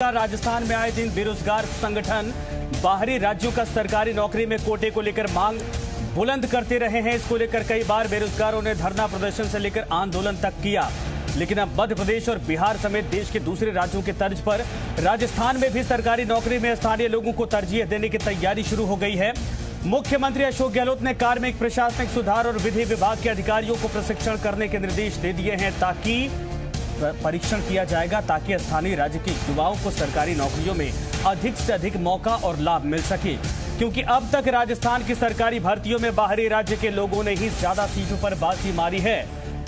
राजस्थान में आए दिन बेरोजगार संगठन बाहरी राज्यों का सरकारी नौकरी में कोटे को लेकर मांग बुलंद करते रहे हैं। इसको लेकर कई बार बेरोजगारों ने धरना प्रदर्शन से लेकर आंदोलन तक किया, लेकिन अब मध्य प्रदेश और बिहार समेत देश के दूसरे राज्यों के तर्ज पर राजस्थान में भी सरकारी नौकरी में स्थानीय लोगों को तरजीह देने की तैयारी शुरू हो गई है। मुख्यमंत्री अशोक गहलोत ने कार्मिक, प्रशासनिक सुधार और विधि विभाग के अधिकारियों को प्रशिक्षण करने के निर्देश दे दिए हैं ताकि परीक्षण किया जाएगा ताकि स्थानीय राज्य के युवाओं को सरकारी नौकरियों में अधिक से अधिक मौका और लाभ मिल सके, क्योंकि अब तक राजस्थान की सरकारी भर्तियों में बाहरी राज्य के लोगों ने ही ज्यादा सीटों पर बाजी मारी है।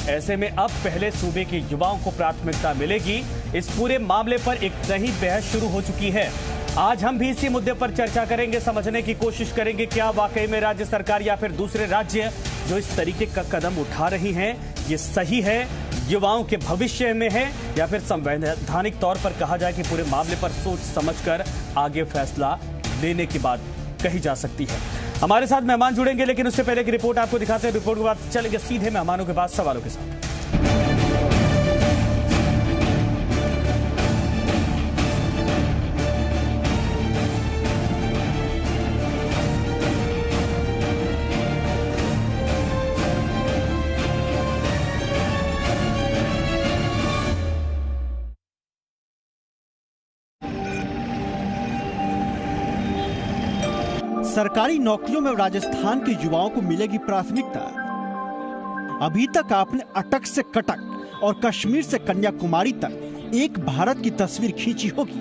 ऐसे में अब पहले सूबे के युवाओं को प्राथमिकता मिलेगी। इस पूरे मामले पर एक नई बहस शुरू हो चुकी है। आज हम भी इसी मुद्दे पर चर्चा करेंगे, समझने की कोशिश करेंगे क्या वाकई में राज्य सरकार या फिर दूसरे राज्य जो इस तरीके का कदम उठा रही हैं ये सही है, युवाओं के भविष्य में है, या फिर संवैधानिक तौर पर कहा जाए कि पूरे मामले पर सोच समझकर आगे फैसला लेने की बात कही जा सकती है। हमारे साथ मेहमान जुड़ेंगे, लेकिन उससे पहले की रिपोर्ट आपको दिखाते हैं। रिपोर्ट के बाद चलेंगे सीधे मेहमानों के पास सवालों के साथ। सरकारी नौकरियों में राजस्थान के युवाओं को मिलेगी प्राथमिकता। अभी तक आपने अटक से कटक और कश्मीर से कन्याकुमारी तक एक भारत की तस्वीर खींची होगी,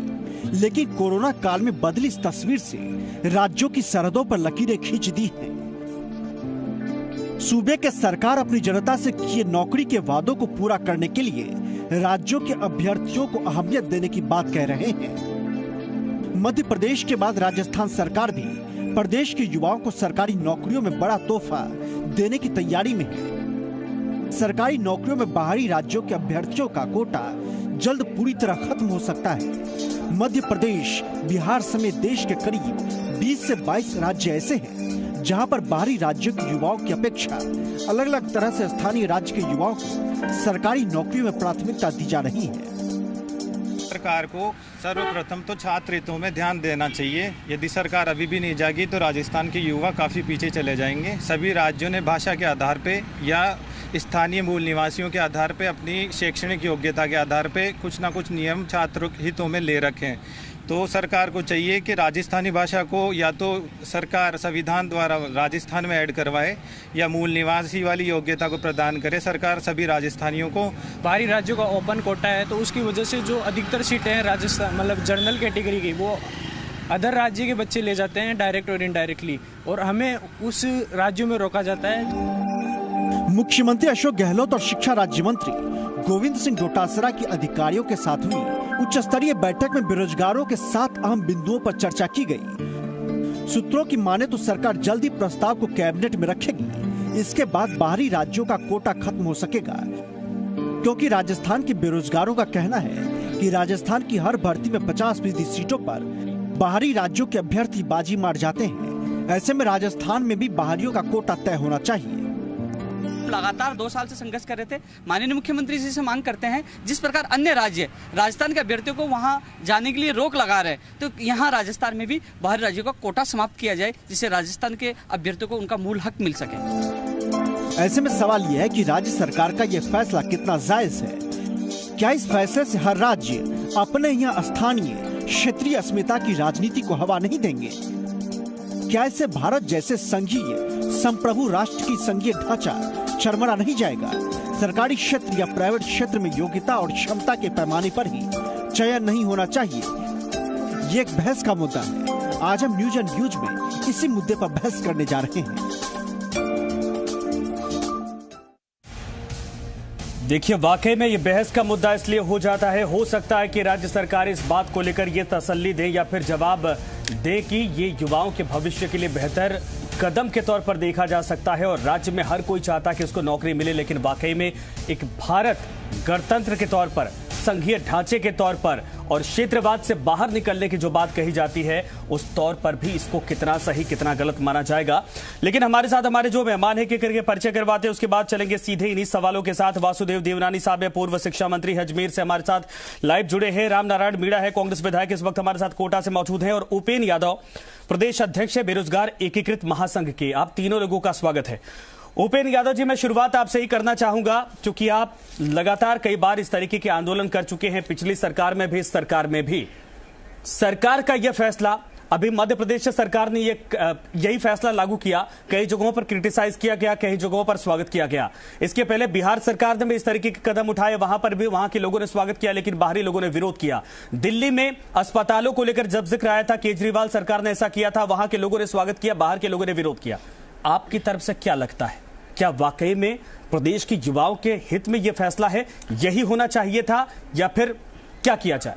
लेकिन कोरोना काल में बदली इस तस्वीर से राज्यों की सरहदों पर लकीरें खींच दी हैं। सूबे के सरकार अपनी जनता से किए नौकरी के वादों को पूरा करने के लिए राज्यों के अभ्यर्थियों को अहमियत देने की बात कह रहे हैं। मध्य प्रदेश के बाद राजस्थान सरकार भी प्रदेश के युवाओं को सरकारी नौकरियों में बड़ा तोहफा देने की तैयारी में है। सरकारी नौकरियों में बाहरी राज्यों के अभ्यर्थियों का कोटा जल्द पूरी तरह खत्म हो सकता है। मध्य प्रदेश, बिहार समेत देश के करीब 20 से 22 राज्य ऐसे हैं जहां पर बाहरी राज्यों के युवाओं की अपेक्षा अलग अलग तरह से स्थानीय राज्य के युवाओं को सरकारी नौकरियों में प्राथमिकता दी जा रही है। सरकार को सर्वप्रथम तो छात्र हितों में ध्यान देना चाहिए। यदि सरकार अभी भी नहीं जागी तो राजस्थान के युवा काफ़ी पीछे चले जाएंगे। सभी राज्यों ने भाषा के आधार पे या स्थानीय मूल निवासियों के आधार पे अपनी शैक्षणिक योग्यता के आधार पे कुछ ना कुछ नियम छात्र हितों में ले रखे हैं। तो सरकार को चाहिए कि राजस्थानी भाषा को या तो सरकार संविधान द्वारा राजस्थान में ऐड करवाए या मूल निवासी वाली योग्यता को प्रदान करे। सरकार सभी राजस्थानियों को, बाहरी राज्यों का ओपन कोटा है तो उसकी वजह से जो अधिकतर सीटें हैं राजस्थान मतलब जनरल कैटेगरी की वो अदर राज्य के बच्चे ले जाते हैं डायरेक्ट और इनडायरेक्टली, और हमें उस राज्यों में रोका जाता है। मुख्यमंत्री अशोक गहलोत और शिक्षा राज्य मंत्री गोविंद सिंह डोटासरा की अधिकारियों के साथ हुई उच्च स्तरीय बैठक में बेरोजगारों के 7 अहम बिंदुओं पर चर्चा की गई। सूत्रों की माने तो सरकार जल्द ही प्रस्ताव को कैबिनेट में रखेगी। इसके बाद बाहरी राज्यों का कोटा खत्म हो सकेगा, क्योंकि राजस्थान के बेरोजगारों का कहना है कि राजस्थान की हर भर्ती में 50% सीटों पर बाहरी राज्यों के अभ्यर्थी बाजी मार जाते हैं। ऐसे में राजस्थान में भी बाहरियों का कोटा तय होना चाहिए। लगातार 2 साल से संघर्ष कर रहे थे। माननीय मुख्यमंत्री जी से मांग करते हैं, जिस प्रकार अन्य राज्य राजस्थान के अभ्यर्थियों को वहां जाने के लिए रोक लगा रहे हैं, तो यहां राजस्थान में भी बाहरी राज्यों का कोटा समाप्त किया जाए, जिससे राजस्थान के अभ्यर्थियों को उनका मूल हक मिल सके। ऐसे में सवाल यह है कि राज्य सरकार का यह फैसला कितना जायज है। क्या इस फैसले से हर राज्य अपने यहाँ स्थानीय क्षेत्रीय अस्मिता की राजनीति को हवा नहीं देंगे? क्या इससे भारत जैसे संघीय संप्रभु राष्ट्र की संघीय ढांचा चरमरा नहीं जाएगा? सरकारी क्षेत्र या प्राइवेट क्षेत्र में योग्यता और क्षमता के पैमाने पर ही चयन नहीं होना चाहिए? ये एक बहस का मुद्दा है। आज हम न्यूज एंड व्यूज में इसी मुद्दे पर बहस करने जा रहे हैं। देखिए, वाकई में ये बहस का मुद्दा इसलिए हो जाता है, हो सकता है कि राज्य सरकार इस बात को लेकर ये तसल्ली दे या फिर जवाब दे कि ये युवाओं के भविष्य के लिए बेहतर कदम के तौर पर देखा जा सकता है और राज्य में हर कोई चाहता कि उसको नौकरी मिले, लेकिन वाकई में एक भारत गणतंत्र के तौर पर संघीय ढांचे के तौर पर और क्षेत्रवाद से बाहर निकलने की जो बात कही जाती है उस तौर पर भी इसको कितना सही कितना गलत माना जाएगा। लेकिन हमारे साथ हमारे जो मेहमान है करके परिचय करवाते हैं, उसके बाद चलेंगे सीधे इन्हीं सवालों के साथ। वासुदेव देवनानी साहब है, पूर्व शिक्षा मंत्री अजमेर से हमारे साथ लाइव जुड़े हैं। राम नारायण मीणा है, कांग्रेस विधायक, इस वक्त हमारे साथ कोटा से मौजूद हैं। और उपेन यादव, प्रदेश अध्यक्ष है बेरोजगार एकीकृत महासंघ के। आप तीनों लोगों का स्वागत है। उपेन यादव जी, मैं शुरुआत आपसे ही करना चाहूंगा क्योंकि आप लगातार कई बार इस तरीके के आंदोलन कर चुके हैं, पिछली सरकार में भी, इस सरकार में भी। सरकार का यह फैसला, अभी मध्य प्रदेश सरकार ने यही फैसला लागू किया, कई जगहों पर क्रिटिसाइज किया गया, कई जगहों पर स्वागत किया गया। इसके पहले बिहार सरकार ने भी इस तरीके के कदम उठाए, वहां पर भी वहां के लोगों ने स्वागत किया, लेकिन बाहरी लोगों ने विरोध किया। दिल्ली में अस्पतालों को लेकर जब जिक्र आया था, केजरीवाल सरकार ने ऐसा किया था, वहां के लोगों ने स्वागत किया, बाहर के लोगों ने विरोध किया। आपकी तरफ से क्या लगता है, क्या वाकई में प्रदेश की युवाओं के हित में यह फैसला है, यही होना चाहिए था, या फिर क्या किया जाए?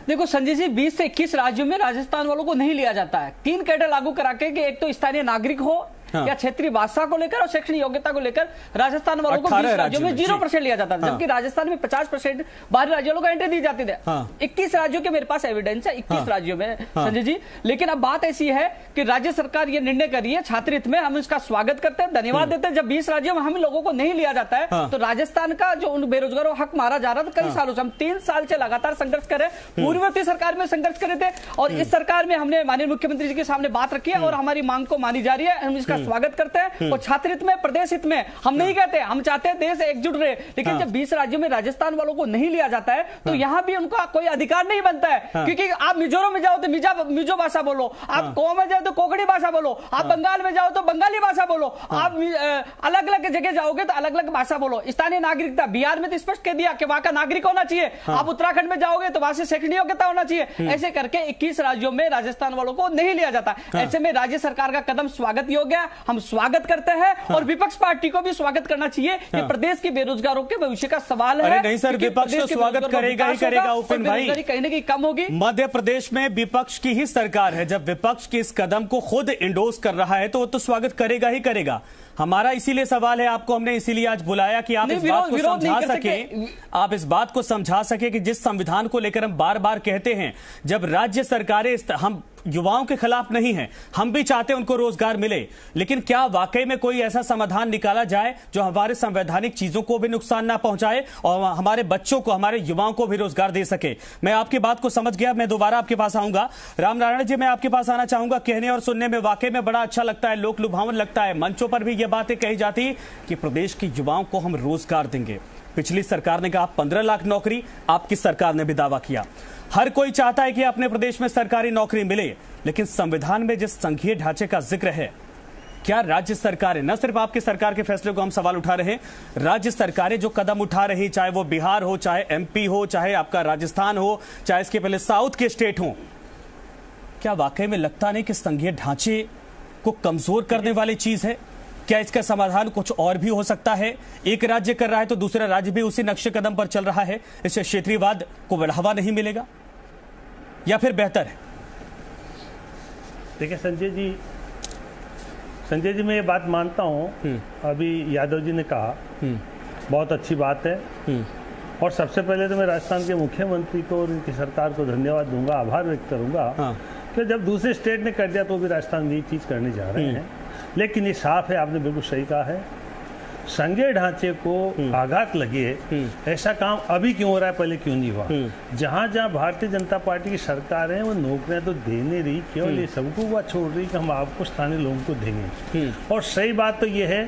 देखो संजय जी, 20 से 21 राज्यों में राजस्थान वालों को नहीं लिया जाता है। 3 कैडर लागू करा के कि एक तो स्थानीय नागरिक हो या क्षेत्रीय भाषा को लेकर और शैक्षणिक योग्यता को लेकर राजस्थान वालों को 20 राज्यों में 0% लिया जाता था, जबकि राजस्थान में 50% बाहरी राज्यों को एंट्री दी जाती थी। 21 राज्यों के मेरे पास एविडेंस है, 21 राज्यों में संजय जी। लेकिन अब बात ऐसी है कि राज्य सरकार ये निर्णय करी है छात्र हित में, हम इसका स्वागत करते हैं, धन्यवाद देते हैं। जब 20 राज्यों में हम लोगों को नहीं लिया जाता है तो राजस्थान का जो उन बेरोजगारों हक मारा जा रहा था कई सालों से, हम 3 साल से लगातार संघर्ष कर रहे हैं। पूर्ववर्ती सरकार में संघर्ष कर रहे थे और इस सरकार में हमने माननीय मुख्यमंत्री जी के सामने बात रखी है और हमारी मांग को मानी जा रही है, हम इसका स्वागत करते हैं। और छात्र हित में, प्रदेश हित में हम नहीं कहते, हम चाहते हैं देश एकजुट रहे। लेकिन जब 20 राज्यों में राजस्थान वालों को नहीं लिया जाता है तो यहां भी उनका कोई अधिकार नहीं बनता है, क्योंकि आप मिजोरम में जाओ तो मिजो भाषा बोलो, आप गोवा में जाओ तो कोंकणी भाषा बोलो, आप बंगाल में जाओ तो बंगाली भाषा बोलो, आप अलग अलग जगह जाओगे तो अलग अलग भाषा बोलो। स्थानीय नागरिकता बिहार में तो स्पष्ट कह दिया कि वहां का नागरिक होना चाहिए, आप उत्तराखंड में जाओगे तो वहां से शैक्षणिक योग्यता होना चाहिए। ऐसे करके 21 राज्यों में राजस्थान वालों को नहीं लिया जाता। ऐसे में राज्य सरकार का कदम स्वागत योग्य है, हम स्वागत करते हैं और विपक्ष पार्टी को भी स्वागत करना चाहिए। ये प्रदेश के बेरोजगारों के भविष्य का सवाल है। नहीं सर, विपक्ष तो स्वागत करेगा ही करेगा उपेन भाई, कहीं ना कहीं कम होगी। मध्य प्रदेश में विपक्ष की ही सरकार है, जब विपक्ष के इस कदम को खुद इंडोर्स कर रहा है तो वो तो स्वागत करेगा ही करेगा। हमारा इसीलिए सवाल है, आपको हमने इसीलिए आज बुलाया कि आप इस बात को समझा सके, आप इस बात को समझा सके कि जिस संविधान को लेकर हम बार बार कहते हैं, जब राज्य सरकारें, हम युवाओं के खिलाफ नहीं हैं, हम भी चाहते हैं उनको रोजगार मिले, लेकिन क्या वाकई में कोई ऐसा समाधान निकाला जाए जो हमारे संवैधानिक चीजों को भी नुकसान ना पहुंचाए और हमारे बच्चों को, हमारे युवाओं को भी रोजगार दे सके? मैं आपकी बात को समझ गया, मैं दोबारा आपके पास आऊंगा। राम नारायण जी, मैं आपके पास आना चाहूंगा। कहने और सुनने में वाकई में बड़ा अच्छा लगता है, लोक लुभावन लगता है, मंचों पर भी ये बातें कही जाती कि प्रदेश की युवाओं को हम रोजगार देंगे। पिछली सरकार ने कहा 15 लाख नौकरी, आपकी सरकार ने भी दावा किया। हर कोई चाहता है कि अपने प्रदेश में सरकारी नौकरी मिले, लेकिन संविधान में जिस संघीय ढांचे का जिक्र है, क्या राज्य सरकारें, न सिर्फ आपकी सरकार के फैसले को हम सवाल उठा रहे हैं, राज्य सरकारें जो कदम उठा रही, चाहे वो बिहार हो, चाहे एमपी हो, चाहे आपका राजस्थान हो, चाहे इसके पहले साउथ के स्टेट हो, क्या वाकई में लगता नहीं कि संघीय ढांचे को कमजोर करने वाली चीज है? क्या इसका समाधान कुछ और भी हो सकता है? एक राज्य कर रहा है तो दूसरा राज्य भी उसी नक्शे कदम पर चल रहा है, इससे क्षेत्रीयवाद को बढ़ावा नहीं मिलेगा, या फिर बेहतर है? देखिए संजय जी, मैं ये बात मानता हूँ, अभी यादव जी ने कहा, बहुत अच्छी बात है। और सबसे पहले तो मैं राजस्थान के मुख्यमंत्री को और उनकी सरकार को धन्यवाद दूंगा, आभार व्यक्त करूंगा कि जब दूसरे स्टेट ने कर दिया तो भी राजस्थान में ये चीज़ करने जा रहे हैं। लेकिन ये साफ है, आपने बिल्कुल सही कहा है, संघीय ढांचे को आघात लगे, ऐसा काम अभी क्यों हो रहा है, पहले क्यों नहीं हुआ? जहां जहां भारतीय जनता पार्टी की सरकार है वो नौकरियां तो देने रही, केवल ये सबको बात छोड़ रही कि हम आपको स्थानीय लोगों को देंगे। और सही बात तो ये है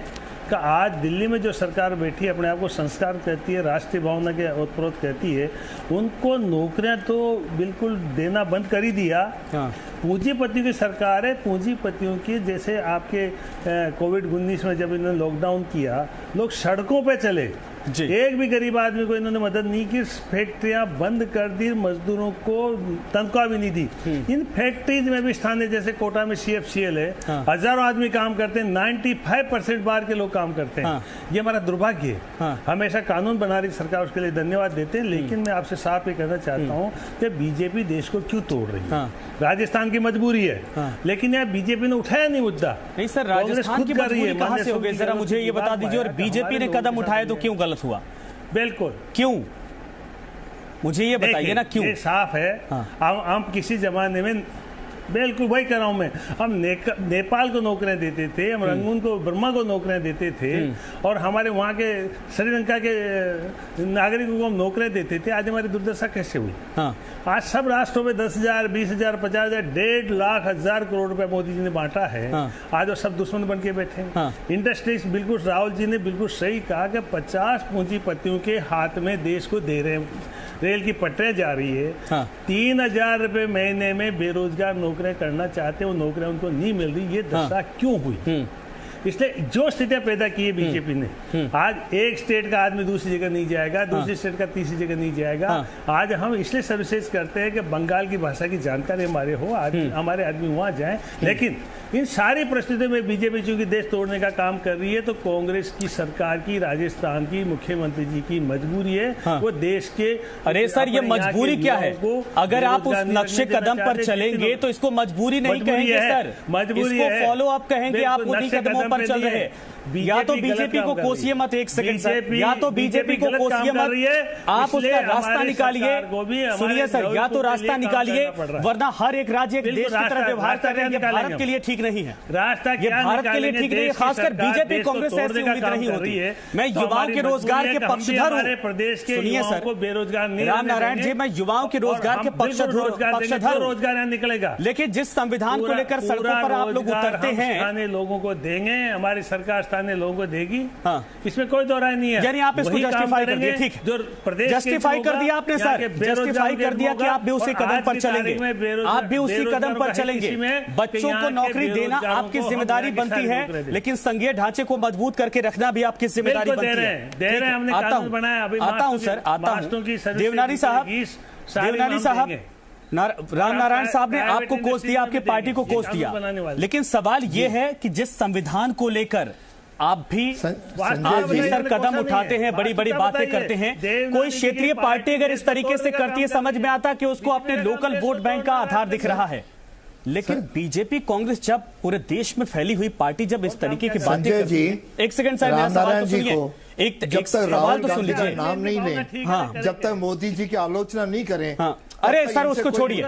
कि आज दिल्ली में जो सरकार बैठी है, अपने आप को संस्कार कहती है, राष्ट्रीय भावना के ओतप्रोत कहती है, उनको नौकरियां तो बिल्कुल देना बंद कर ही दिया। पूंजीपतियों की सरकार है, पूंजीपतियों की, जैसे आपके कोविड-19 में जब इन्होंने लॉकडाउन किया, लोग सड़कों पे चले, एक भी गरीब आदमी को इन्होंने मदद नहीं की। फैक्ट्रियां बंद कर दी, मजदूरों को तनख्वाह भी नहीं दी। इन फैक्ट्रीज में भी स्थानीय जैसे कोटा में CFCL है, हजारों आदमी काम करते हैं, 95% बाहर के लोग काम करते हैं। ये हमारा दुर्भाग्य है। हमेशा कानून बना रही सरकार, उसके लिए धन्यवाद देते हैं, लेकिन मैं आपसे साफ ये कहना चाहता हूँ कि बीजेपी देश को क्यों तोड़ रही है। राजस्थान की मजबूरी है, लेकिन यहाँ बीजेपी ने उठाया नहीं मुद्दा। नहीं सर, राजस्थान की मजबूरी कहाँ से हो गई, जरा मुझे ये बता दीजिए। और बीजेपी ने कदम उठाए तो क्यों गलत हुआ? बिल्कुल, क्यों, मुझे ये बताइए ना क्यों। ये साफ है। हम किसी जमाने में बिल्कुल वही कर रहा हूं मैं, हम नेपाल को नौकरियां देते थे, हम रंगून को, बर्मा को नौकरियां देते थे, और हमारे वहाँ के श्रीलंका के नागरिकों को हम नौकरियां देते थे। आज हमारी दुर्दशा कैसे हुई? आज सब राष्ट्रों में 10,000, 20,000, 50,000, 1.5 लाख हजार करोड़ रुपए मोदी जी ने बांटा है। आज वो सब दुश्मन बन के बैठे हैं। इंडस्ट्रीज, बिल्कुल राहुल जी ने बिल्कुल सही कहा कि 50 पूंजीपतियों के हाथ में देश को दे रहे हैं। रेल की पटरियां जा रही है, 3,000 रुपए महीने में बेरोजगार नौकरियां करना चाहते हैं, वो नौकरियां उनको नहीं मिल रही। ये दशा क्यों हुई? इसलिए जो स्थितियां पैदा की है बीजेपी ने, आज एक स्टेट का आदमी दूसरी जगह नहीं जाएगा, दूसरी स्टेट का तीसरी जगह नहीं जाएगा। आज हम इसलिए सर्विसेज करते हैं कि बंगाल की भाषा की जानकारी हमारे हो, हमारे आदमी वहां जाएं। लेकिन इन सारी परिस्थितियों में बीजेपी चूंकि देश तोड़ने का काम कर रही है, तो कांग्रेस की सरकार की, राजस्थान की मुख्यमंत्री जी की मजबूरी है। वो देश के, अरे सर ये मजबूरी क्या है? अगर आप उस नक्शे कदम पर चलेंगे तो इसको मजबूरी नहीं कहेंगे सर, मजबूरी इसको फॉलो अप कहेंगे। आप उन्हीं कदमों पर चल रहे हैं। या तो बीजेपी को कोसिए मत, एक सेकंड सर, या तो बीजेपी को कोसिए मत, आप उसका रास्ता निकालिए। सुनिए सर, या तो रास्ता निकालिए, वरना हर एक राज्य एक देश की तरह व्यवहार कर रहे हैं। ये भारत के लिए ठीक नहीं है, ये भारत के लिए ठीक नहीं है। खासकर बीजेपी कांग्रेस से ऐसी उम्मीद नहीं होती है। मैं युवाओं के रोजगार के पक्षधर हूँ। सुनिए सर, बेरोजगार राम नारायण जी, मैं युवाओं के रोजगार के पक्षधर, रोजगार निकलेगा। लेकिन जिस संविधान को लेकर सड़कों पर आप लोग उतरते हैं, लोगों को देंगे, हमारी सरकार स्थानीय लोगों को देगी। इसमें कोई दो राय नहीं है। यानी आप इसको जस्टिफाई कर दिया, ठीक जो प्रदेश जस्टिफाई कर दिया आपने सर, जस्टिफाई कर दिया कि आप भी उसी कदम पर चलेंगे, आप भी उसी कदम पर चलेंगे। बच्चों को नौकरी देना आपकी जिम्मेदारी बनती है, लेकिन संघीय ढांचे को मजबूत करके रखना भी आपकी जिम्मेदारी बनती है। आता हूं सर, आता हूं। देवनानी साहब, राम नारायण साहब ने आपको कोस दिया, आपकी पार्टी को कोस दिया, लेकिन सवाल ये है कि जिस संविधान को लेकर आप भी सर कदम उठाते हैं, बड़ी बड़ी बातें करते हैं, कोई क्षेत्रीय पार्टी अगर इस तरीके से करती है, समझ में आता कि उसको अपने लोकल वोट बैंक का आधार दिख रहा है। लेकिन बीजेपी कांग्रेस जब पूरे देश में फैली हुई पार्टी जब इस तरीके की बातें करती है, एक सेकंड सर, मेरा सवाल तो सुनिए, एक सवाल तो सुन लीजिए। नाम नहीं लें, हाँ, जब तक मोदी जी की आलोचना नहीं करें। हाँ, अरे सर उसको छोड़िए,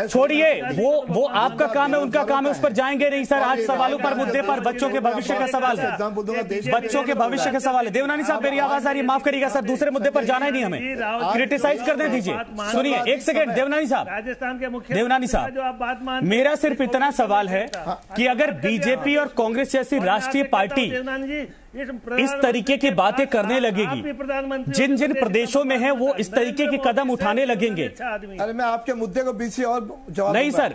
छोड़िए, वो आपका काम है, उनका काम है, उस पर जाएंगे नहीं सर। आज सवालों पर, मुद्दे पर, बच्चों के भविष्य का सवाल है, बच्चों के भविष्य का सवाल है। देवनानी साहब मेरी आवाज आ रही है, माफ करिएगा सर, दूसरे मुद्दे पर जाना ही नहीं हमें, क्रिटिसाइज करने दीजिए। सुनिए एक सेकंड, देवनानी साहब, देवनानी साहब, मेरा सिर्फ इतना सवाल है कि अगर बीजेपी और कांग्रेस जैसी राष्ट्रीय पार्टी इस तरीके की बातें करने लगेगी, जिन जिन प्रदेशों में है वो इस तरीके के कदम उठाने लगेंगे। अरे मैं आपके मुद्दे को बीच से और जवाब नहीं सर,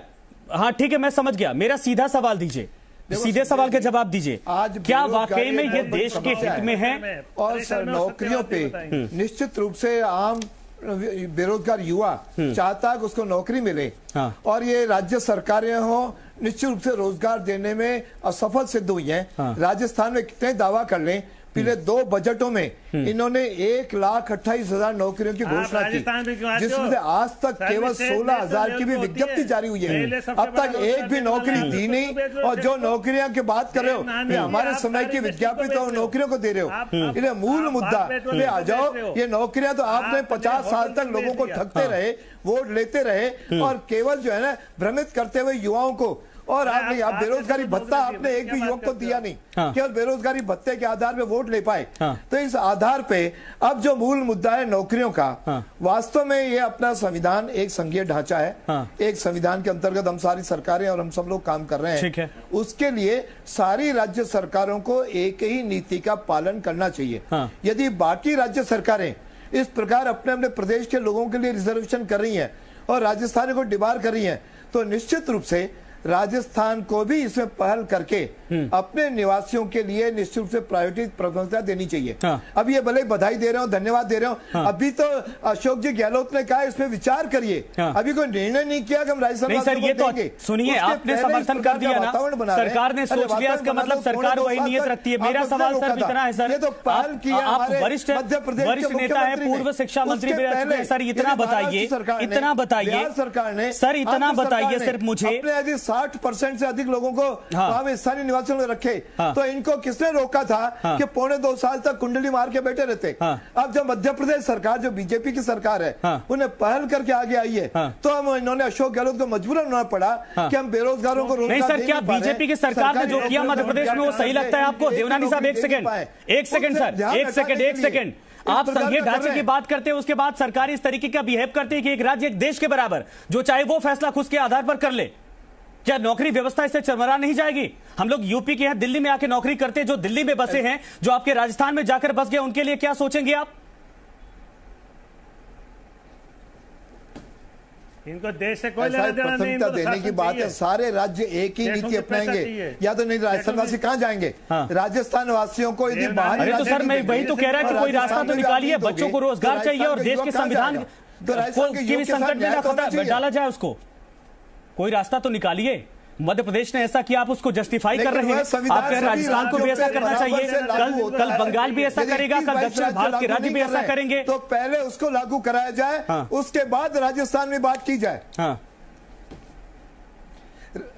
हाँ ठीक है, मैं समझ गया। मेरा सीधा सवाल दीजिए, सीधे सवाल के जवाब दीजिए। क्या वाकई में ये देश के हित में है? और सर नौकरियों पे निश्चित रूप से आम बेरोजगार युवा चाहता है कि उसको नौकरी मिले, और ये राज्य सरकारें हो निश्चित रूप से रोजगार देने में असफल सिद्ध हुई हैं। राजस्थान में कितने दावा कर लें, पिछले 2 बजटों में इन्होंने 1,28,000 नौकरियों की घोषणा की, जिसमें से आज तक केवल 16,000 की भी विज्ञप्ति जारी हुई है। अब तक एक भी नौकरी दी नहीं, और जो नौकरियां की बात कर रहे हो, ये हमारे समय की विज्ञापित और नौकरियों को दे रहे हो। इन्हें मूल मुद्दा पे आ जाओ। ये नौकरियां तो आपने 50 साल तक लोगों को ठगते रहे, वोट लेते रहे, और केवल जो है ना भ्रमित करते हुए युवाओं को। और आप बेरोजगारी भत्ता आपने एक भी युवक को दिया नहीं, केवल बेरोजगारी भत्ते के आधार पे वोट ले पाए। तो इस आधार पे अब जो मूल मुद्दा है नौकरियों का, वास्तव में ये अपना संविधान एक संघीय ढांचा है, एक संविधान के अंतर्गत हम सारी सरकारें और हम सब लोग काम कर रहे हैं। उसके लिए सारी राज्य सरकारों को एक ही नीति का पालन करना चाहिए। यदि बाकी राज्य सरकारें इस प्रकार अपने अपने प्रदेश के लोगों के लिए रिजर्वेशन कर रही हैं और राजस्थान को डिबार कर रही हैं, तो निश्चित रूप से राजस्थान को भी इसमें पहल करके अपने निवासियों के लिए निश्चित रूप से प्रायोरिटी प्राथमिकता देनी चाहिए। अब ये भले बधाई दे रहे हो, धन्यवाद दे रहे हो, अभी तो अशोक जी गहलोत ने कहा इसमें विचार करिए, अभी कोई निर्णय नहीं किया कि हम राजस्थान नहीं सर, ये तो सुनिए, आपने समर्थन कर दिया ना, सरकार ने सोच लिया, इसका मतलब सरकार वही नियत रखती है। मेरा सवाल सर इतना है सर, आप वरिष्ठ नेता है, पूर्व शिक्षा मंत्री भी रह चुके हैं सर, इतना बताइए सरकार ने सर, इतना बताइए सिर्फ मुझे, 60% से अधिक लोगों को स्थानीय निवासियों में रखे, तो इनको किसने रोका था कि 1.25 साल तक कुंडली मार के बैठे रहते। अब जब मध्य प्रदेश सरकार, जो बीजेपी की सरकार है, उन्हें पहल करके आगे आई है, तो हम इन्होंने अशोक गहलोत को मजबूरन होना पड़ा कि हम बेरोजगारों को रोजगार नहीं सर, क्या बीजेपी की सरकार ने जो किया मध्य प्रदेश में वो सही लगता है आपको? देवनानी साहब एक सेकंड सर, एक सेकंड आप संघीय ढांचे की बात करते हैं, उसके बाद सरकार इस तरीके का बिहेव करती है कि एक राज्य एक देश के बराबर, जो चाहे वो फैसला खुद के आधार पर कर ले। क्या नौकरी व्यवस्था इससे चरमरा नहीं जाएगी? हम लोग यूपी के हैं, दिल्ली में आके नौकरी करते हैं, जो दिल्ली में बसे हैं, जो आपके राजस्थान में जाकर बस गए, उनके लिए क्या सोचेंगे आप? इनको देश से कोई लेना देना नहीं, देने की बात है। सारे राज्य एक ही नीति अपनाएंगे या तो नहीं, राजस्थान वासी कहां जाएंगे? राजस्थान वासियों को यदि बाहर, अरे तो सर मैं वही तो कह रहा है कि कोई रास्ता तो निकालिए, बच्चों को रोजगार चाहिए और देश के संविधान की भी संकट में डाला जाए, उसको कोई रास्ता तो निकालिए। मध्य प्रदेश ने ऐसा किया, आप उसको जस्टिफाई कर रहे हैं। आप कह राजस्थान को भी ऐसा करना चाहिए, कल बंगाल भी ऐसा करेगा, कल दक्षिण भारत के राज्य भी ऐसा करेंगे। तो पहले उसको लागू कराया जाए, उसके बाद राजस्थान में बात की जाए।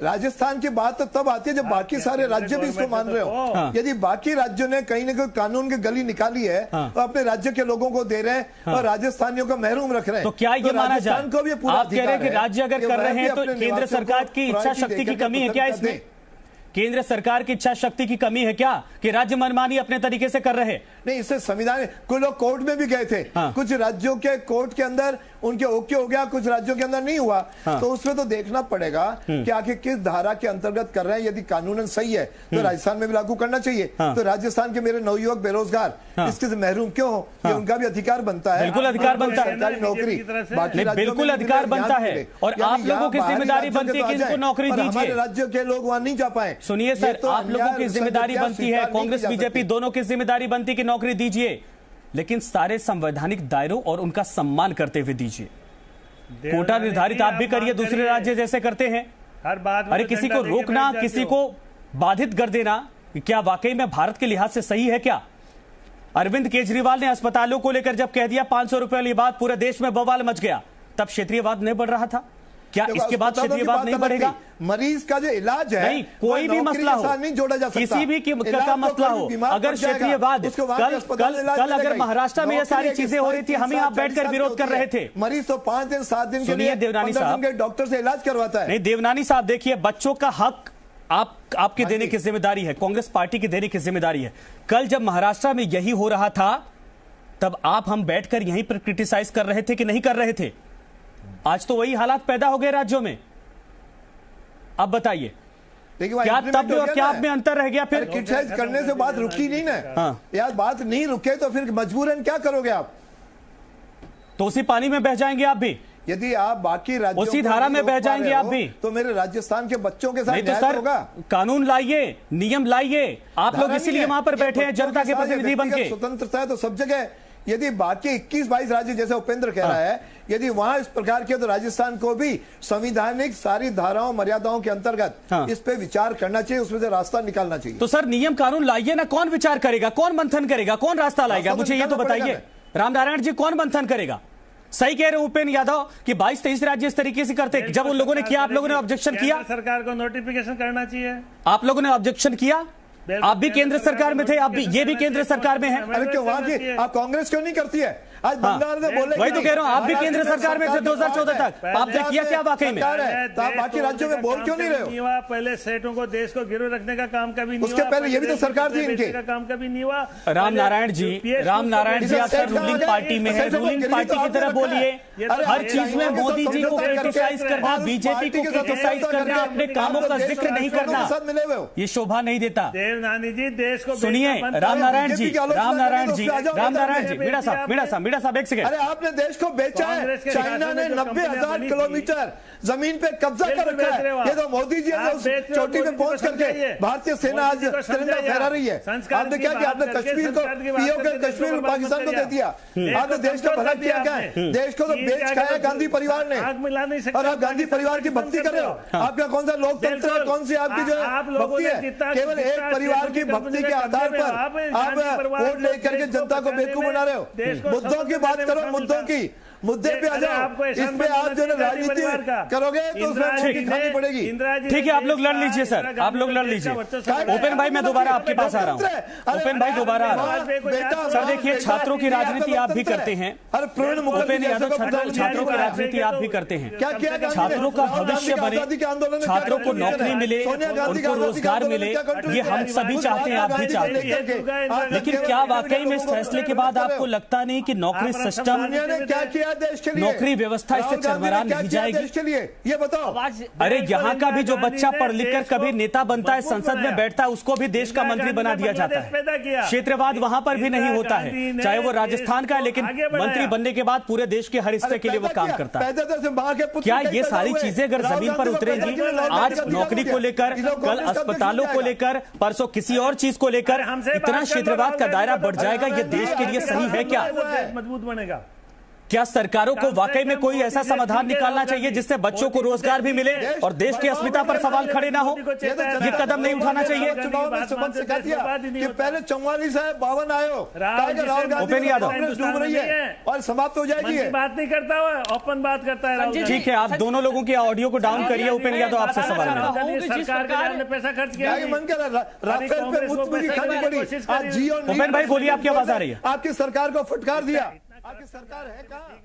राजस्थान की बात तो तब आती है जब बाकी सारे राज्य भी इसको मान रहे हो। यदि बाकी राज्यों ने कहीं ना कहीं कानून की गली निकाली है तो अपने राज्य के लोगों को दे रहे हैं और राजस्थानियों को महरूम रख रहे हैं, तो क्या ये माना जाए? को भी पूरा आप कह रहे हैं कि राज्य अगर कर रहे हैं तो केंद्र सरकार की इच्छा शक्ति की कमी है क्या इसमें? केंद्र सरकार की इच्छा शक्ति की कमी है क्या कि राज्य मनमानी अपने तरीके से कर रहे हैं? नहीं, इससे संविधान, कुछ लोग कोर्ट में भी गए थे, कुछ राज्यों के कोर्ट के अंदर उनके ओके हो गया, कुछ राज्यों के अंदर नहीं हुआ। तो उसमें तो देखना पड़ेगा कि आखिर किस धारा के अंतर्गत कर रहे हैं। यदि कानूनन सही है तो राजस्थान में भी लागू करना चाहिए। तो राजस्थान के मेरे नवयुवक बेरोजगार इसके महरूम क्यों हो? ये उनका भी अधिकार बनता है, बिल्कुल अधिकार बनता है, सरकारी नौकरी बिल्कुल अधिकार बनता है, और आप लोगों की जिम्मेदारी बनती है कि इनको नौकरी दीजिए। हमारे राज्य के लोग वहां नहीं जा पाए। सुनिए सर, आप लोगों की जिम्मेदारी बनती है, कांग्रेस बीजेपी दोनों की जिम्मेदारी बनती है कि नौकरी दीजिए, लेकिन सारे संवैधानिक दायरों और उनका सम्मान करते हुए दीजिए। कोटा निर्धारित आप भी करिए, दूसरे राज्य जैसे करते हैं। हर बात अरे किसी को रोकना, किसी को बाधित कर देना, क्या वाकई में भारत के लिहाज से सही है क्या? अरविंद केजरीवाल ने अस्पतालों को लेकर जब कह दिया 500 रुपए वाली बात, पूरे देश में बवाल मच गया। तब क्षेत्रीयवाद नहीं बढ़ रहा था क्या? इसके बाद क्षेत्रीयवाद नहीं बढ़ेगा? मरीज का जो इलाज है, नहीं, कोई भी मसला हो, नहीं जोड़ा जा सकता, किसी भी का मसला हो, अगर क्षेत्रीयवाद, कल अगर महाराष्ट्र में ये सारी चीजें हो रही थी, हम यहाँ बैठकर विरोध कर रहे थे। मरीज तो 5 दिन 7 दिन के लिए देवनानी साहब डॉक्टर से इलाज करवाता है। नहीं देवनानी साहब, देखिए, बच्चों का हक आपके देने की जिम्मेदारी है, कांग्रेस पार्टी की देने की जिम्मेदारी है। कल जब महाराष्ट्र में यही हो रहा था, तब हम बैठकर यहीं पर क्रिटिसाइज कर रहे थे कि नहीं कर रहे थे? आज तो वही हालात पैदा हो गए राज्यों में। अब बताइए, क्या तब और क्या में अंतर रह गया? फिर क्रिटिसाइज करने से बात रुकी नहीं ना। यार बात नहीं रुके तो फिर मजबूरन क्या करोगे आप? तो उसी पानी में बह जाएंगे आप भी। यदि आप बाकी राज्यों उसी धारा में बह जाएंगे आप भी, तो मेरे राजस्थान के बच्चों के साथ नहीं तो सर होगा। कानून लाइए, नियम लाइए। आप लोग इसीलिए वहां पर बैठे हैं, जनता के प्रतिनिधि बनके। स्वतंत्रता है तो सब जगह। यदि बाकी 21-22 राज्य, जैसे उपेंद्र कह रहा है, यदि वहां इस प्रकार के, तो राजस्थान को भी संविधानिक सारी धाराओं मर्यादाओं के अंतर्गत इस पे विचार करना चाहिए, उसमें से रास्ता निकालना चाहिए। तो सर नियम कानून लाइए ना, कौन विचार करेगा, कौन मंथन करेगा, कौन रास्ता लाएगा? मुझे ये तो बताइए रामनारायण जी, कौन मंथन करेगा? सही कह रहे उपेंद्र यादव कि 22-23 राज्य इस तरीके से करते। जब उन लोगों ने किया, आप लोगों ने ऑब्जेक्शन किया? सरकार को नोटिफिकेशन करना चाहिए। आप लोगों ने ऑब्जेक्शन किया? आप भी केंद्र सरकार में थे, आप भी, ये भी केंद्र सरकार में है। अरे क्यों वहां की आप कांग्रेस क्यों नहीं करती है? आज बंगाल में बोले, वही तो कह रहा हूं, आप भी केंद्र सरकार में थे 2014 तक। आपने किया क्या वाकई में? तो आप बाकी राज्यों में बोल क्यों नहीं रहे हो? पहले सेठों को, देश को गिरवी रखने का काम कभी नहीं हुआ। उसके पहले ये भी तो सरकार थी इनके, काम कभी नहीं हुआ। रामनारायण जी, आप सर रूलिंग पार्टी में है, रूलिंग पार्टी की तरह बोलिए। हर चीज में मोदी जी को क्रिटिसाइज करना, बीजेपी को क्रिटिसाइज करना, अपने कामों का जिक्र नहीं करना, ये शोभा नहीं देता। देवनानी जी, देश को सुनिए रामनारायण जी, मीणा साहब, मीणा साहब एक सेकंड। अरे आपने देश को बेचा है, चाइना ने 90,000 किलोमीटर जमीन पे कब्जा कर रखा है। ये तो मोदी जी ने उस चोटी पे पहुंच करके भारतीय सेना आज तिरंगा फहरा रही है। आपने क्या किया? आपने कश्मीर को पीओके कश्मीर और पाकिस्तान को दे दिया। आपने देश का भला किया क्या है? देश को तो बेच खाया गांधी परिवार ने, और आप गांधी परिवार की भक्ति कर रहे हो। आपका कौन सा लोकतंत्र है? कौन सी आपकी जो भक्ति है? केवल एक परिवार की भक्ति के आधार पर आप वोट लेकर के जनता को बेवकूफ बना रहे हो। मुद्दों की बात करो, मुद्दों की मुद्दे पे आ जाओ। इस पे आप जो है राजनीति करोगे तो उसमें खानी पड़ेगी। ठीक है, आप लोग लड़ लीजिए सर, आप लोग लड़ लीजिए। उपेन भाई मैं दोबारा आपके पास आ रहा हूँ। उपेन भाई दोबारा आ रहा हूँ। सर देखिए, छात्रों की राजनीति आप भी करते हैं। उपेन यादव, छात्रों की राजनीति आप भी करते हैं। छात्रों का भविष्य बने, छात्रों को नौकरी मिले, उनको रोजगार मिले, ये हम सभी चाहते हैं, आप भी चाहते हैं। लेकिन क्या वाकई में इस फैसले के बाद आपको लगता नहीं कि नौकरी सिस्टम, देश के लिए, नौकरी व्यवस्था इससे चरमरा नहीं जाएगी? देश के लिए ये बताओ। अरे यहाँ का भी जो बच्चा पढ़ लिख कर कभी नेता बनता है, संसद में बैठता है, उसको भी देश का मंत्री बना दिया जाता है। क्षेत्रवाद वहां पर भी नहीं होता है, चाहे वो राजस्थान का है, लेकिन मंत्री बनने के बाद पूरे देश के हर हिस्से के लिए वो काम करता है। क्या ये सारी चीजें अगर जमीन पर उतरेंगी, आज नौकरी को लेकर, कल अस्पतालों को लेकर, परसों किसी और चीज को लेकर इतना क्षेत्रवाद का दायरा बढ़ जाएगा, ये देश के लिए सही है क्या? मजबूत बनेगा। क्या सरकारों को वाकई में कोई ऐसा समाधान निकालना चाहिए जिससे बच्चों को रोजगार भी मिले और देश की अस्मिता पर सवाल खड़े ना हो? ये कदम नहीं उठाना चाहिए? चुनाव में सबक सिखा दिया कि पहले 44 है, 52 आयो, उपेन यादव डूब रही है और समाप्त हो जाएगी। बात नहीं करता है, ओपन बात करता है। ठीक है, आप दोनों लोगों की ऑडियो को डाउन करिए। उपेन यादव आपसे सवाल है। सरकार ने पैसा खर्च किया, मन कर राफेल पे मुफ्त खानी पड़ी। आज जियो उपेन भाई बोलिए, आपकी आवाज आ रही है। आपकी सरकार को फटकार दिया। आपकी सरकार है कहाँ?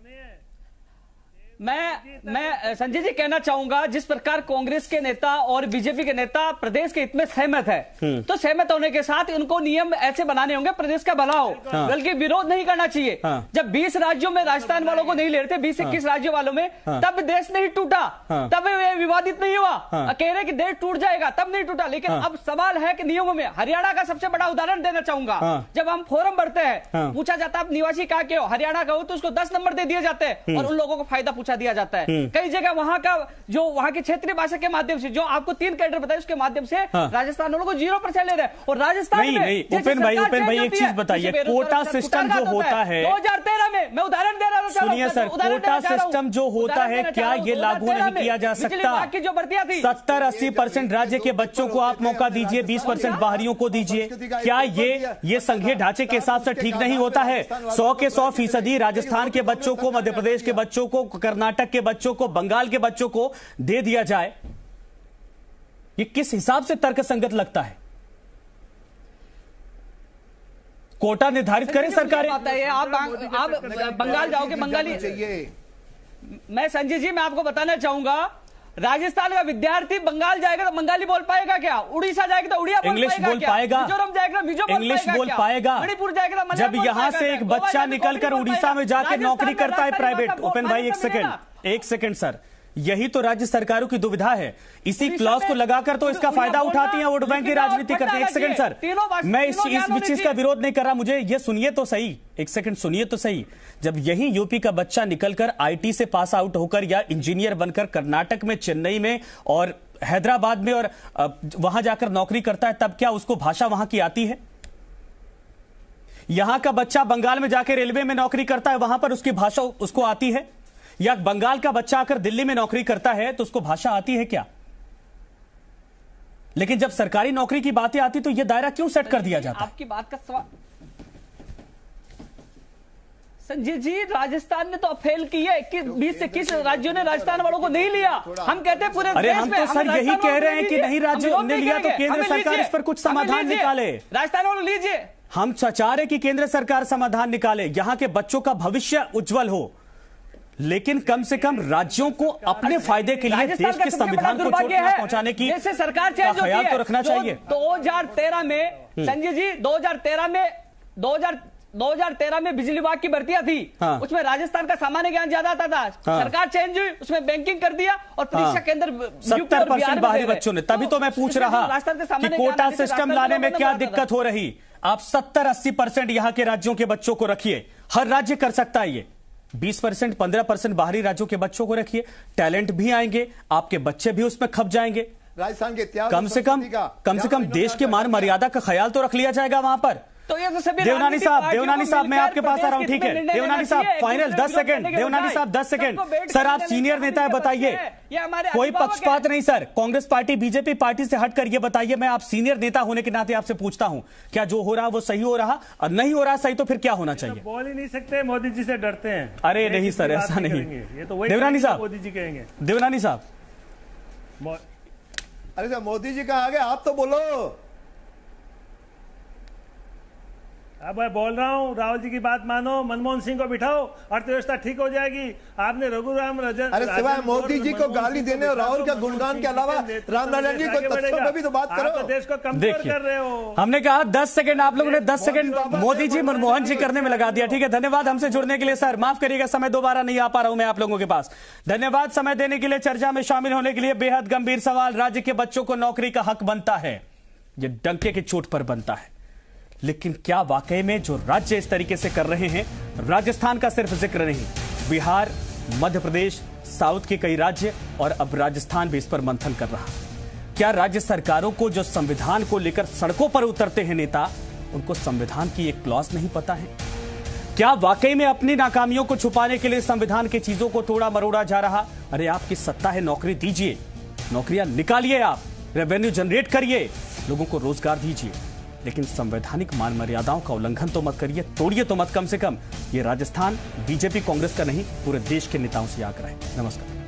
मैं संजय जी कहना चाहूंगा, जिस प्रकार कांग्रेस के नेता और बीजेपी के नेता प्रदेश के हित में सहमत है, तो सहमत होने के साथ उनको नियम ऐसे बनाने होंगे प्रदेश का भला हो, बल्कि विरोध नहीं करना चाहिए। जब 20 राज्यों में राजस्थान वालों को नहीं ले रहे थे, 20-21 राज्यों वालों में, तब देश नहीं टूटा, तब ये विवादित नहीं हुआ। कह रहे कि देश टूट जाएगा, तब नहीं टूटा। लेकिन अब सवाल है कि नियमों में, हरियाणा का सबसे बड़ा उदाहरण देना चाहूंगा। जब हम फोरम भरते हैं, पूछा जाता है आप निवासी कहाँ के हो, हरियाणा का हो, तो उसको 10 नंबर दे दिए जाते हैं और उन लोगों को फायदा पूछा दिया जाता है। कई जगह वहां का जो वहां की क्षेत्रीय भाषा के माध्यम से, जो आपको 3 कैडर बताए, उसके माध्यम से राजस्थान वालों को 0% ले रहे हैं। और राजस्थान नहीं, उपेन भाई एक चीज बताइए, कोटा सिस्टम जो होता है 2013 में, मैं उदाहरण दे रहा हूं। सुनिए सर, कोटा सिस्टम जो होता है, क्या ये लागू नहीं किया जा सकता? 70-80% राज्य के बच्चों को आप मौका दीजिए, 20% बाहरियों को दीजिए। क्या ये संघीय ढांचे के हिसाब से ठीक नहीं होता है? 100 के 100% राजस्थान के बच्चों को, मध्य प्रदेश के बच्चों को, कर्नाटक के बच्चों को, बंगाल के बच्चों को दे दिया जाए। ये किस हिसाब से तर्कसंगत लगता है? कोटा निर्धारित करें सरकारें। आप बंगाल जाओगे, बंगाली चाहिए। मैं संजय जी, मैं आपको बताना चाहूंगा, राजस्थान का विद्यार्थी बंगाल जाएगा तो बंगाली बोल पाएगा क्या? उड़ीसा जाएगा तो उड़िया इंग्लिश बोल पाएगा? मिजोरम जाएगा तो मिजो इंग्लिश बोल पाएगा? मणिपुर जाएगा तो जब यहां से एक बच्चा निकलकर उड़ीसा में जाकर नौकरी करता है प्राइवेट, उपेन भाई एक सेकंड सर, यही तो राज्य सरकारों की दुविधा है। इसी क्लॉज को लगाकर तो इसका फायदा उठाती हैं, वोट बैंक की राजनीति करते हैं। एक सेकंड सर, मैं इस चीज का विरोध नहीं कर रहा, मुझे ये सुनिए तो सही, एक सेकंड सुनिए तो सही। जब यही यूपी का बच्चा निकलकर आईटी से पास आउट होकर या इंजीनियर बनकर कर्नाटक में, चेन्नई में और हैदराबाद में और वहां जाकर नौकरी करता है, तब क्या उसको भाषा वहां की आती है? यहां का बच्चा बंगाल में जाकर रेलवे में नौकरी करता है, वहां पर उसकी भाषा उसको आती है? या बंगाल का बच्चा आकर दिल्ली में नौकरी करता है तो उसको भाषा आती है क्या? लेकिन जब सरकारी नौकरी की बातें आती तो यह दायरा क्यों सेट कर दिया जाता है? आपकी बात का सवाल संजय जी, राजस्थान ने तो फेल की है। 20 से 21 राज्यों ने राजस्थान वालों को नहीं लिया। हम कहते हैं पूरे अरे हम तो सर यही कह रहे हैं कि नहीं राज्यों ने लिया, तो केंद्र सरकार इस पर कुछ समाधान निकाले। राजस्थान वालों लीजिए। हम चाह रहे कि केंद्र सरकार समाधान निकाले, यहां के बच्चों का भविष्य उज्जवल हो, लेकिन कम से कम राज्यों को अपने फायदे के लिए देश के संविधान को चोट न पहुंचाने की जैसे सरकार चेंज होती है तो रखना चाहिए। 2013 में संजय जी, 2013 में बिजली विभाग की भर्तियां थी, उसमें राजस्थान का सामान्य ज्ञान ज्यादा आता था। सरकार चेंज हुई, उसमें बैंकिंग कर दिया और परीक्षा केंद्र 70% बाहरी बच्चों ने। तभी तो मैं पूछ रहा कि कोटा सिस्टम लाने में क्या दिक्कत हो रही। आप 70-80% यहां के राज्यों के बच्चों को रखिए, हर राज्य कर सकता है ये। 20%, 15% बाहरी राज्यों के बच्चों को रखिए, टैलेंट भी आएंगे, आपके बच्चे भी उसमें खप जाएंगे। राजस्थान के इतिहास कम से कम देश के मान मर्यादा का ख्याल तो रख लिया जाएगा वहां पर। तो ये तो सभी देवनानी साहब मैं आपके पास आ रहा हूं, ठीक है। देवनानी साहब फाइनल 10 सेकंड, देवनानी साहब 10 सेकंड। सर आप सीनियर नेता है, बताइए, कोई पक्षपात नहीं sir, Congress party BJP party से हटकर ये बताइए, मैं आप सीनियर नेता होने के नाते आपसे पूछता हूं, क्या जो हो रहा वो सही हो रहा, और नहीं हो रहा सही तो फिर क्या होना चाहिए? बोल ही नहीं सकते, मोदी जी से डरते हैं। अरे नहीं सर, ऐसा नहीं। ये तो देवनानी साहब, मोदी जी कहेंगे। देवनानी साहब, अरे सर मोदी जी कहाँ आ गए, आप तो बोलो। अब मैं बोल रहा हूँ, राहुल जी की बात मानो, मनमोहन सिंह को बिठाओ, अर्थव्यवस्था ठीक हो जाएगी। आपने रघुराम राजन, अरे सिवाय मोदी जी को गाली देने और राहुल के गुणगान के अलावा रामनारायण जी को तथ्यों पे भी तो बात करो। तो देश को कमजोर कर रहे हो। हमने कहा 10 सेकंड, आप लोगों ने 10 सेकंड मोदी जी मनमोहन जी करने में लगा दिया। ठीक है, धन्यवाद हमसे जुड़ने के लिए सर। माफ करिएगा, समय दोबारा नहीं आ पा रहा हूं मैं आप लोगों के पास। धन्यवाद समय देने के लिए, चर्चा में शामिल होने के लिए। बेहद गंभीर सवाल, राज्य के बच्चों को नौकरी का हक बनता है, ये डंके की चोट पर बनता है, लेकिन क्या वाकई में जो राज्य इस तरीके से कर रहे हैं, राजस्थान का सिर्फ जिक्र नहीं, बिहार, मध्य प्रदेश, साउथ के कई राज्य और अब राजस्थान भी इस पर मंथन कर रहा। क्या राज्य सरकारों को जो संविधान को लेकर सड़कों पर उतरते हैं नेता, उनको संविधान की एक क्लॉज नहीं पता है? क्या वाकई में अपनी नाकामियों को छुपाने के लिए संविधान की चीजों को तोड़ा मरोड़ा जा रहा? अरे आपकी सत्ता है, नौकरी दीजिए, नौकरियां निकालिए, आप रेवेन्यू जनरेट करिए, लोगों को रोजगार दीजिए, लेकिन संवैधानिक मान मर्यादाओं का उल्लंघन तो मत करिए, तोड़िए तो मत। कम से कम ये राजस्थान बीजेपी कांग्रेस का नहीं, पूरे देश के नेताओं से आग्रह है। नमस्कार।